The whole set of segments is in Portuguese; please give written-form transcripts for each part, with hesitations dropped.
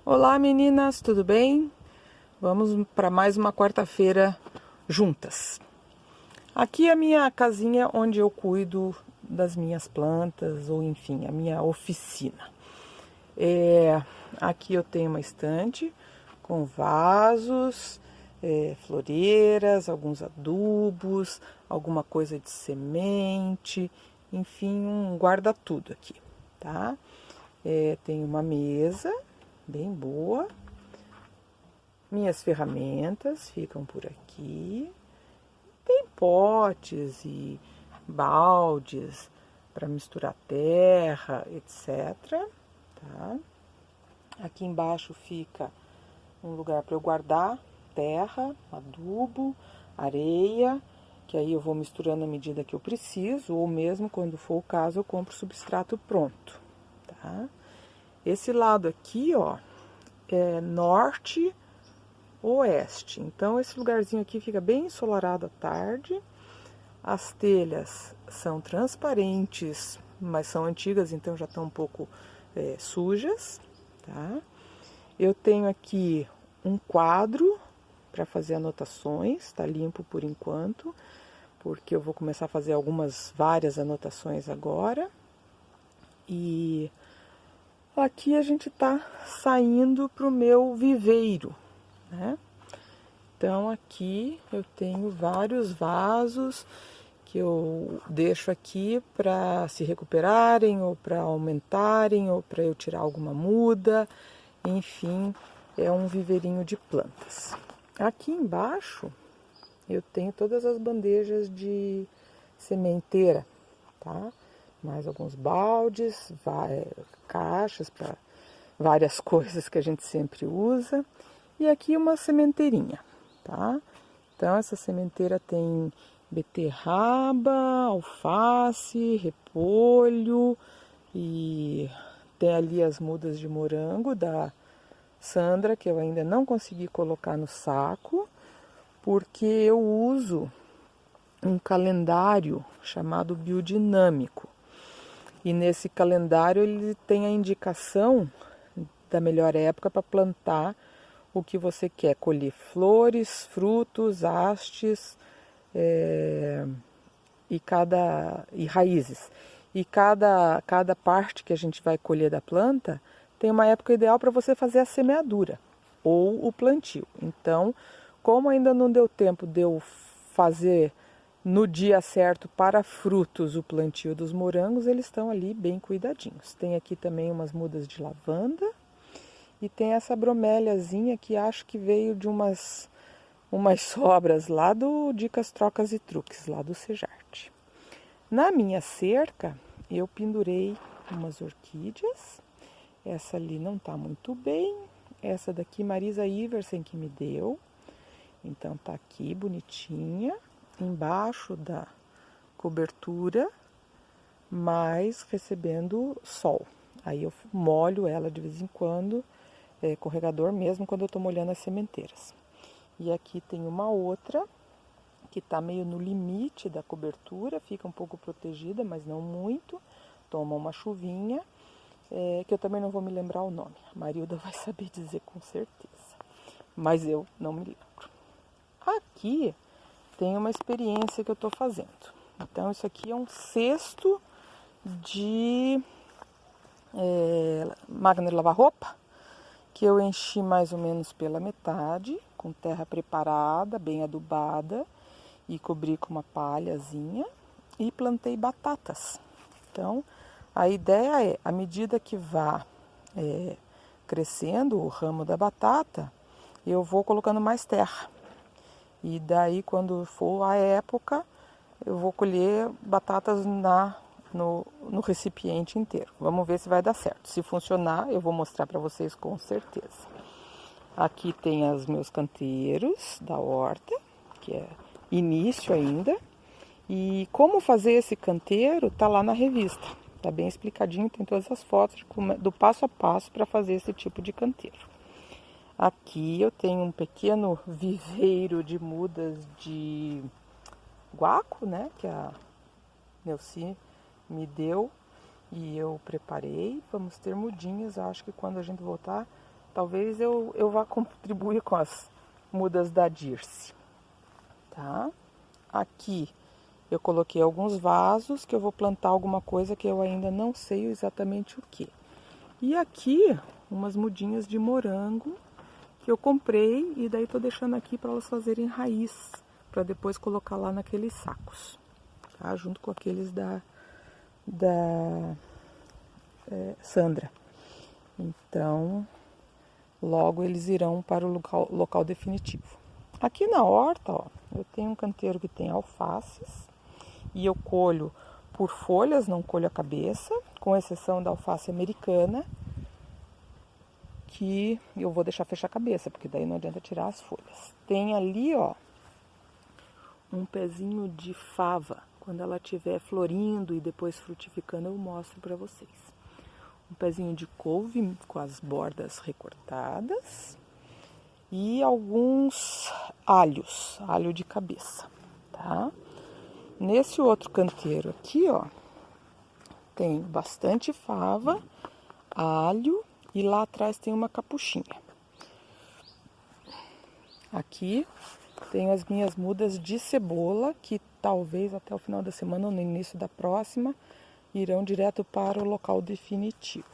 Olá meninas, tudo bem? Vamos para mais uma quarta-feira juntas. Aqui é a minha casinha onde eu cuido das minhas plantas, ou enfim, a minha oficina. Aqui eu tenho uma estante com vasos, floreiras, alguns adubos, alguma coisa de semente, enfim, um guarda-tudo aqui, tá? Tem uma mesa bem boa. Minhas ferramentas ficam por aqui. Tem potes e baldes para misturar terra, etc. Tá? Aqui embaixo fica um lugar para eu guardar terra, adubo, areia, que aí eu vou misturando à medida que eu preciso, ou mesmo quando for o caso, eu compro substrato pronto. Tá? Esse lado aqui, ó, é norte oeste. Então esse lugarzinho aqui fica bem ensolarado à tarde. As telhas são transparentes, mas são antigas, então já estão um pouco sujas, tá? Eu tenho aqui um quadro para fazer anotações, está limpo por enquanto, porque eu vou começar a fazer várias anotações agora. E aqui a gente está saindo para o meu viveiro, né? Então aqui eu tenho vários vasos que eu deixo aqui para se recuperarem, ou para aumentarem, ou para eu tirar alguma muda, enfim, é um viveirinho de plantas. Aqui embaixo eu tenho todas as bandejas de sementeira, tá? Mais alguns baldes, caixas para várias coisas que a gente sempre usa. E aqui uma sementeirinha, tá? Então essa sementeira tem beterraba, alface, repolho e tem ali as mudas de morango da Sandra, que eu ainda não consegui colocar no saco, porque eu uso um calendário chamado biodinâmico. E nesse calendário ele tem a indicação da melhor época para plantar o que você quer, colher flores, frutos, hastes e raízes. E cada parte que a gente vai colher da planta tem uma época ideal para você fazer a semeadura ou o plantio. Então, como ainda não deu tempo de eu fazer no dia certo para frutos o plantio dos morangos, eles estão ali bem cuidadinhos. Tem aqui também umas mudas de lavanda e tem essa broméliazinha que acho que veio de umas sobras lá do Dicas, Trocas e Truques, lá do Sejarte. Na minha cerca, eu pendurei umas orquídeas. Essa ali não tá muito bem. Essa daqui, Marisa Iversen que me deu. Então tá aqui, bonitinha. Embaixo da cobertura, mas recebendo sol. Aí eu molho ela de vez em quando, com regador mesmo, quando eu tô molhando as sementeiras. E aqui tem uma outra que está meio no limite da cobertura, fica um pouco protegida, mas não muito. Toma uma chuvinha, que eu também não vou me lembrar o nome. A Marilda vai saber dizer com certeza, mas eu não me lembro. Aqui tem uma experiência que eu estou fazendo. Então isso aqui é um cesto de máquina de lavar roupa, que eu enchi mais ou menos pela metade, com terra preparada, bem adubada, e cobri com uma palhazinha e plantei batatas. Então, a ideia é, à medida que vá crescendo o ramo da batata, eu vou colocando mais terra. E daí, quando for a época, eu vou colher batatas no recipiente inteiro. Vamos ver se vai dar certo. Se funcionar, eu vou mostrar para vocês com certeza. Aqui tem os meus canteiros da horta, que é início ainda. E como fazer esse canteiro tá lá na revista. Tá bem explicadinho, tem todas as fotos do passo a passo para fazer esse tipo de canteiro. Aqui eu tenho um pequeno viveiro de mudas de guaco, né, que a Neuci me deu e eu preparei. Vamos ter mudinhas, acho que quando a gente voltar talvez eu vá contribuir com as mudas da Dirce, tá? Aqui eu coloquei alguns vasos que eu vou plantar alguma coisa que eu ainda não sei exatamente o que. E aqui umas mudinhas de morango que eu comprei e daí tô deixando aqui para elas fazerem raiz, para depois colocar lá naqueles sacos, tá? Junto com aqueles da Sandra. Então, logo eles irão para o local definitivo. Aqui na horta, ó, eu tenho um canteiro que tem alfaces e eu colho por folhas, não colho a cabeça, com exceção da alface americana, que eu vou deixar fechar a cabeça, porque daí não adianta tirar as folhas. Tem ali, ó, um pezinho de fava. Quando ela estiver florindo e depois frutificando, eu mostro para vocês. Um pezinho de couve com as bordas recortadas e alguns alhos, alho de cabeça, tá? Nesse outro canteiro aqui, ó, tem bastante fava, alho e lá atrás tem uma capuchinha. Aqui tenho as minhas mudas de cebola, que talvez até o final da semana ou no início da próxima irão direto para o local definitivo.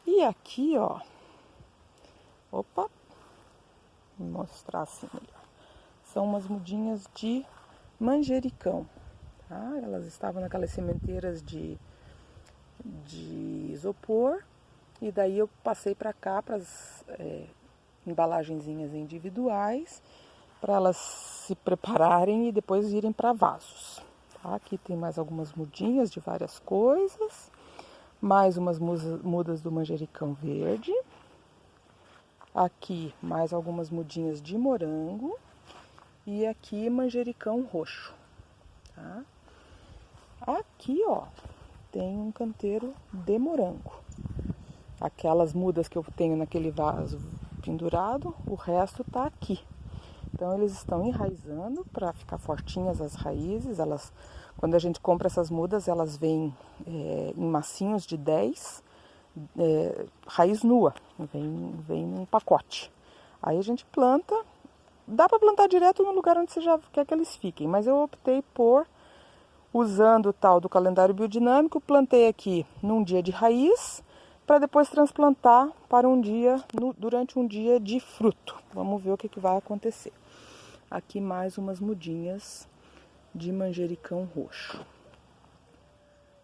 E aqui, ó, opa, vou mostrar assim melhor. São umas mudinhas de manjericão, tá? Elas estavam naquelas sementeiras de isopor e daí eu passei para cá para as embalagenzinhas individuais para elas se prepararem e depois irem para vasos. Tá? Aqui tem mais algumas mudinhas de várias coisas, mais umas mudas do manjericão verde. Aqui mais algumas mudinhas de morango e aqui manjericão roxo. Tá? Aqui, ó, tem um canteiro de morango. Aquelas mudas que eu tenho naquele vaso pendurado, o resto tá aqui. Então eles estão enraizando para ficar fortinhas as raízes. Elas, quando a gente compra essas mudas, elas vêm em massinhos de 10, raiz nua, vem num pacote. Aí a gente planta, dá para plantar direto no lugar onde você já quer que eles fiquem, mas eu optei por, usando o tal do calendário biodinâmico, plantei aqui num dia de raiz, para depois transplantar para um dia, durante um dia de fruto. Vamos ver o que vai acontecer. Aqui mais umas mudinhas de manjericão roxo,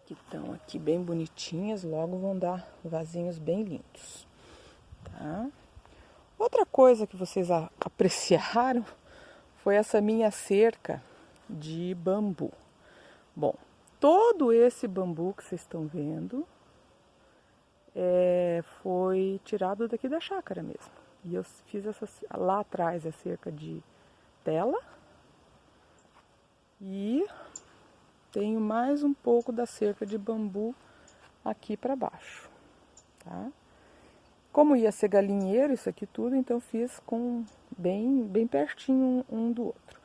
que estão aqui bem bonitinhas, logo vão dar vasinhos bem lindos, tá? Outra coisa que vocês apreciaram foi essa minha cerca de bambu. Bom, todo esse bambu que vocês estão vendo foi tirado daqui da chácara mesmo. E eu fiz lá atrás a cerca de tela e tenho mais um pouco da cerca de bambu aqui para baixo, tá? Como ia ser galinheiro isso aqui tudo, então fiz com bem pertinho um do outro.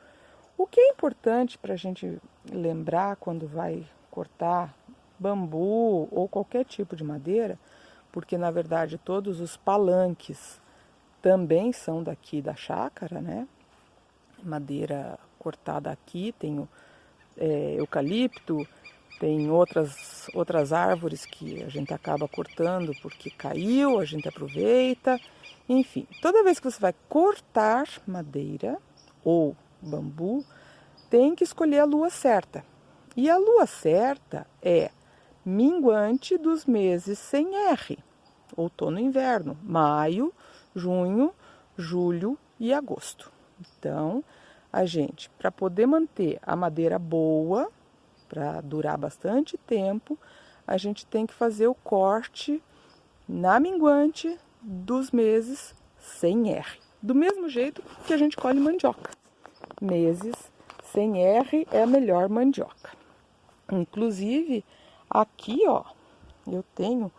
O que é importante para a gente lembrar quando vai cortar bambu ou qualquer tipo de madeira, porque na verdade todos os palanques também são daqui da chácara, né? Madeira cortada aqui, tem eucalipto, tem outras árvores que a gente acaba cortando porque caiu, a gente aproveita. Enfim, toda vez que você vai cortar madeira ou bambu, tem que escolher a lua certa. E a lua certa é minguante dos meses sem R, outono e inverno, maio, junho, julho e agosto. Então, a gente, para poder manter a madeira boa, para durar bastante tempo, a gente tem que fazer o corte na minguante dos meses sem R. Do mesmo jeito que a gente colhe mandioca. Meses sem R é a melhor mandioca. Inclusive, aqui, ó, eu tenho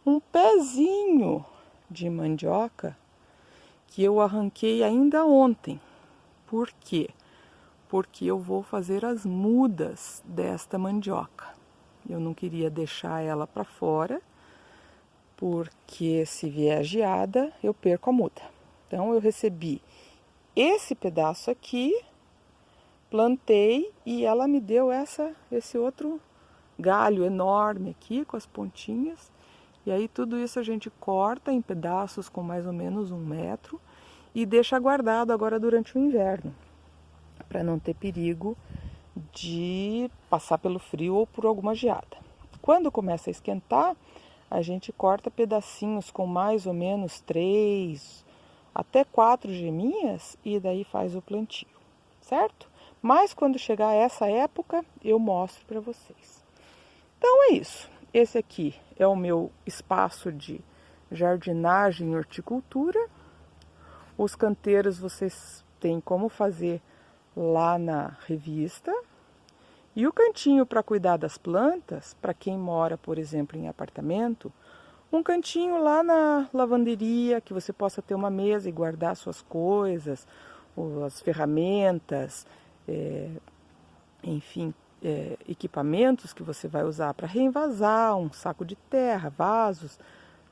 um pezinho de mandioca que eu arranquei ainda ontem. Por quê? Porque eu vou fazer as mudas desta mandioca. Eu não queria deixar ela para fora, porque se vier geada eu perco a muda. Então eu recebi esse pedaço aqui, plantei e ela me deu esse outro galho enorme aqui com as pontinhas. E aí tudo isso a gente corta em pedaços com mais ou menos 1 metro e deixa guardado agora durante o inverno, para não ter perigo de passar pelo frio ou por alguma geada. Quando começa a esquentar, a gente corta pedacinhos com mais ou menos 3 até 4 geminhas e daí faz o plantio, certo? Mas quando chegar essa época, eu mostro para vocês. Então é isso. Esse aqui é o meu espaço de jardinagem e horticultura. Os canteiros vocês têm como fazer lá na revista. E o cantinho para cuidar das plantas, para quem mora, por exemplo, em apartamento, um cantinho lá na lavanderia, que você possa ter uma mesa e guardar suas coisas, as ferramentas, enfim, equipamentos que você vai usar para reenvasar, um saco de terra, vasos,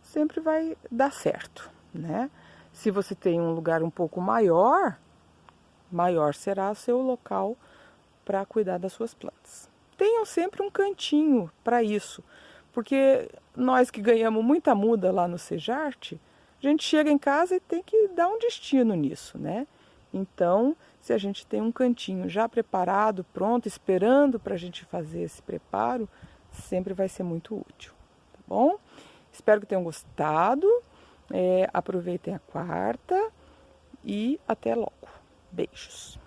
sempre vai dar certo, né? Se você tem um lugar um pouco maior, maior será seu local para cuidar das suas plantas. Tenham sempre um cantinho para isso, porque nós que ganhamos muita muda lá no Sejarte, a gente chega em casa e tem que dar um destino nisso, né? Então, se a gente tem um cantinho já preparado, pronto, esperando para a gente fazer esse preparo, sempre vai ser muito útil, tá bom? Espero que tenham gostado, aproveitem a quarta e até logo. Beijos!